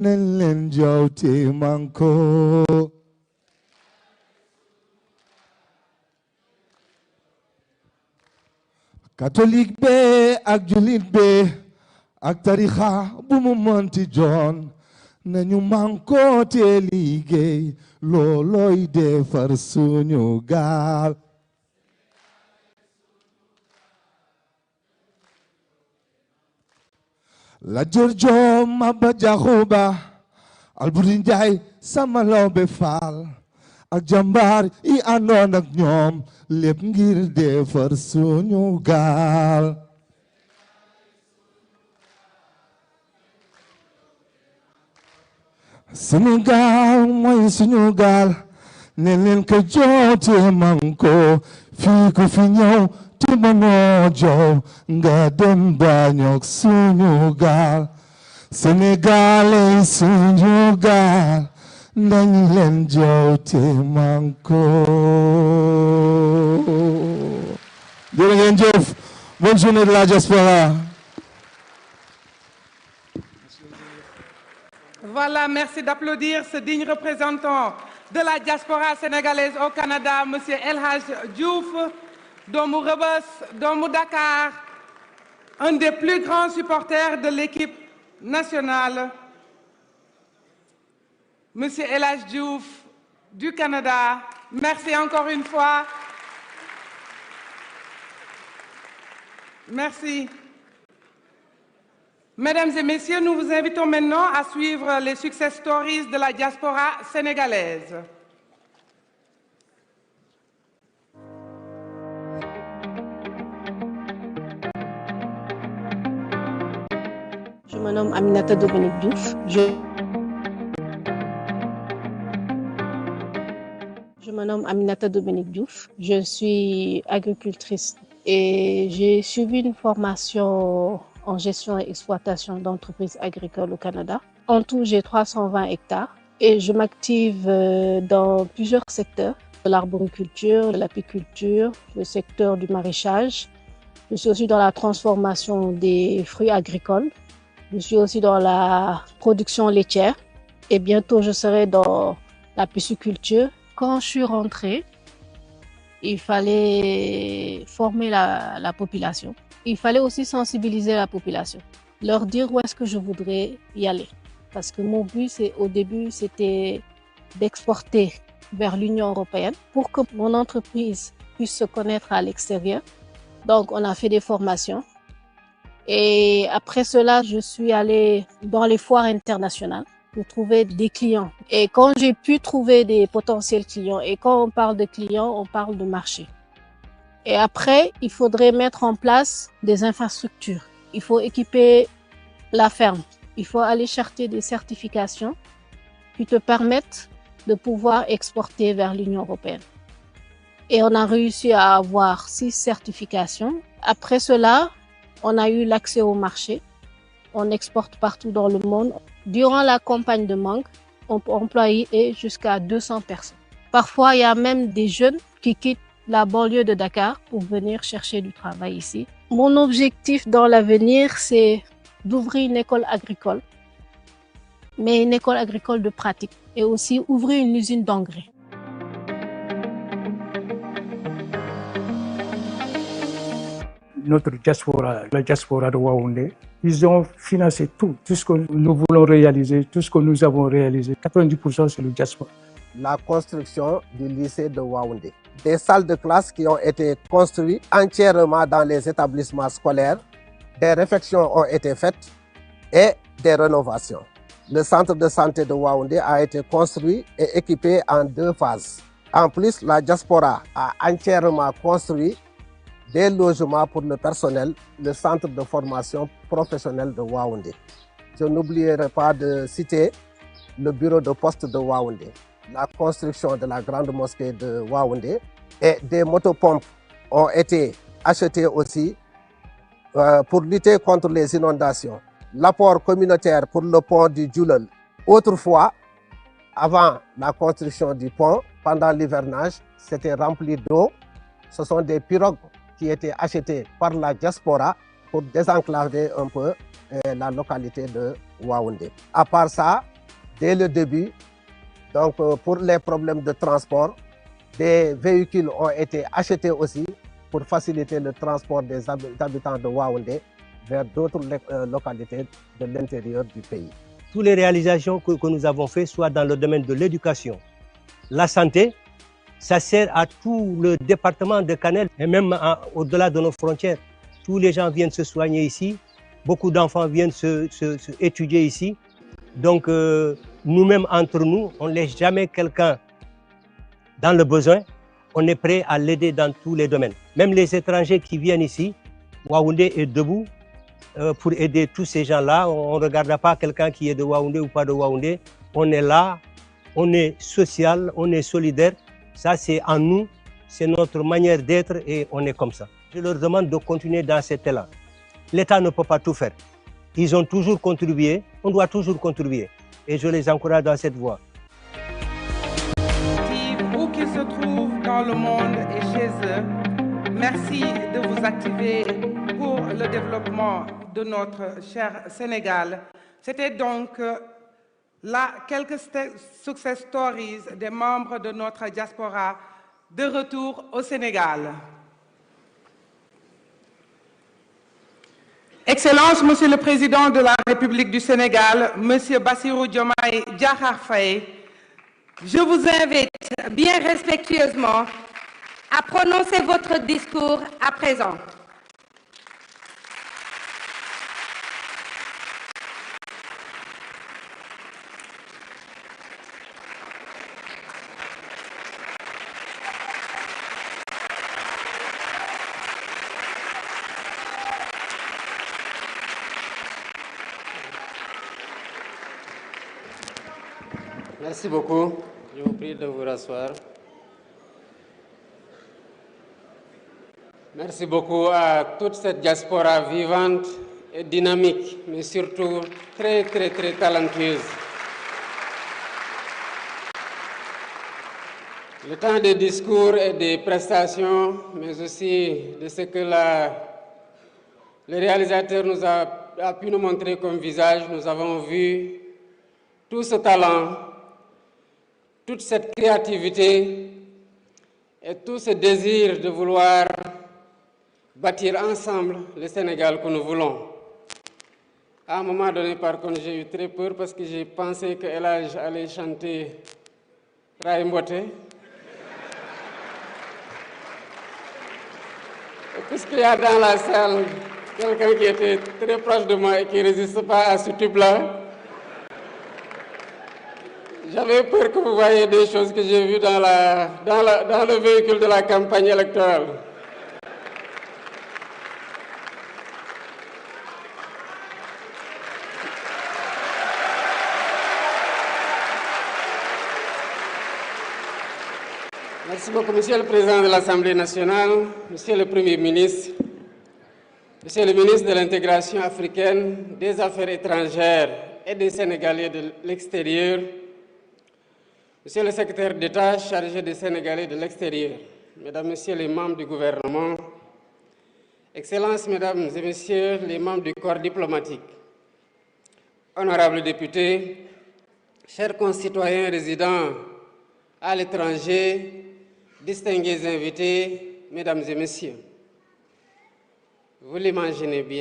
Nelen jawte manko. Catholique be ak julit be ak tarixa bu mu mënti joon nañu manko te liggéey looloy defar suñu gaal. La Joor Maba Jaxu Ba Alburi Njaay sama lawbe faal ak jàmbaar yi àndoon ak ñoom lépp ngir defar suñu gaal. Suñu gaal mooy suñu gaal ne leen ko joote manko fii ku fi ñëw te mënoo jow nga dem bañook suñu gaal. Sénégal ay suñu gaal nañ leen joote manko. Jërë ngeen jëf. Bonne journée de la diaspora. Voilà, merci d'applaudir ce digne représentant de la diaspora sénégalaise au Canada, Monsieur El Hadj Diouf, doomu Rebeuss, doomu Dakar, un des plus grands supporters de l'équipe nationale. Monsieur El Hadj Diouf du Canada, merci encore une fois. Merci. Mesdames et messieurs, nous vous invitons maintenant à suivre les success stories de la diaspora sénégalaise. Je me nomme Aminata Dominique Diouf. Je me nomme Aminata Dominique Diouf. Je suis agricultrice et j'ai suivi une formation en gestion et exploitation d'entreprises agricoles au Canada. En tout, j'ai 320 hectares et je m'active dans plusieurs secteurs, de l'arboriculture, de l'apiculture, le secteur du maraîchage. Je suis aussi dans la transformation des fruits agricoles. Je suis aussi dans la production laitière et bientôt je serai dans la pisciculture. Quand je suis rentrée, il fallait former la population. Il fallait aussi sensibiliser la population, leur dire où est-ce que je voudrais y aller. Parce que mon but, au début, c'était d'exporter vers l'Union européenne pour que mon entreprise puisse se connaître à l'extérieur. Donc, on a fait des formations. Et après cela, je suis allée dans les foires internationales pour trouver des clients. Et quand j'ai pu trouver des potentiels clients, et quand on parle de clients, on parle de marché. Et après, il faudrait mettre en place des infrastructures. Il faut équiper la ferme. Il faut aller chercher des certifications qui te permettent de pouvoir exporter vers l'Union européenne. Et on a réussi à avoir 6 certifications. Après cela, on a eu l'accès au marché. On exporte partout dans le monde. Durant la campagne de mangue, on peut employer jusqu'à 200 personnes. Parfois, il y a même des jeunes qui quittent la banlieue de Dakar pour venir chercher du travail ici. Mon objectif dans l'avenir, c'est d'ouvrir une école agricole, mais une école agricole de pratique, et aussi ouvrir une usine d'engrais. Notre diaspora, la diaspora de Waoundé, ils ont financé tout ce que nous voulons réaliser, tout ce que nous avons réalisé. 90% c'est le diaspora. La construction du lycée de Waoundé. Des salles de classe qui ont été construites entièrement dans les établissements scolaires. Des réfections ont été faites et des rénovations. Le centre de santé de Waoundé a été construit et équipé en 2 phases. En plus, la diaspora a entièrement construit des logements pour le personnel, le centre de formation professionnelle de Waoundé. Je n'oublierai pas de citer le bureau de poste de Waoundé, la construction de la grande mosquée de Waoundé et des motopompes ont été achetées aussi pour lutter contre les inondations. L'apport communautaire pour le pont du Djoulel. Autrefois, avant la construction du pont, pendant l'hivernage, c'était rempli d'eau. Ce sont des pirogues qui étaient achetées par la diaspora pour désenclaver un peu la localité de Waoundé. À part ça, dès le début. Donc pour les problèmes de transport, des véhicules ont été achetés aussi pour faciliter le transport des habitants de Waoundé vers d'autres localités de l'intérieur du pays. Toutes les réalisations que nous avons faites, soit dans le domaine de l'éducation, la santé, ça sert à tout le département de Kanel et même au-delà de nos frontières. Tous les gens viennent se soigner ici, beaucoup d'enfants viennent étudier ici. Donc nous-mêmes entre nous, on ne laisse jamais quelqu'un dans le besoin, on est prêt à l'aider dans tous les domaines. Même les étrangers qui viennent ici, Waoundé est debout pour aider tous ces gens-là. On ne regarde pas quelqu'un qui est de Waoundé ou pas de Waoundé. On est là, on est social, on est solidaire. Ça, c'est en nous, c'est notre manière d'être et on est comme ça. Je leur demande de continuer dans cet élan. L'État ne peut pas tout faire. Ils ont toujours contribué, on doit toujours contribuer. Et je les encourage dans cette voie. Où qu'ils se trouvent dans le monde et chez eux, merci de vous activer pour le développement de notre cher Sénégal. C'était donc là quelques success stories des membres de notre diaspora de retour au Sénégal. Excellences, Monsieur le Président de la République du Sénégal, Monsieur Bassirou Diomaye Diakhar Faye, je vous invite bien respectueusement à prononcer votre discours à présent. Merci beaucoup. Je vous prie de vous rasseoir. Merci beaucoup à toute cette diaspora vivante et dynamique, mais surtout très talentueuse. Le temps des discours et des prestations, mais aussi de ce que le réalisateur a pu nous montrer comme visage, nous avons vu tout ce talent, toute cette créativité et tout ce désir de vouloir bâtir ensemble le Sénégal que nous voulons. À un moment donné, par contre, j'ai eu très peur parce que j'ai pensé que El Hadj allait chanter Ray Mbote. Puisqu'il y a dans la salle quelqu'un qui était très proche de moi et qui ne résiste pas à ce tube-là, j'avais peur que vous voyiez des choses que j'ai vues dans le véhicule de la campagne électorale. Merci beaucoup, Monsieur le Président de l'Assemblée nationale, Monsieur le Premier ministre, Monsieur le ministre de l'Intégration africaine, des Affaires étrangères et des Sénégalais de l'extérieur, Monsieur le secrétaire d'État chargé des Sénégalais de l'extérieur, Mesdames, Messieurs les membres du gouvernement, Excellences, Mesdames et Messieurs les membres du corps diplomatique, honorables députés, chers concitoyens résidant à l'étranger, distingués invités, Mesdames et Messieurs, vous l'imaginez bien.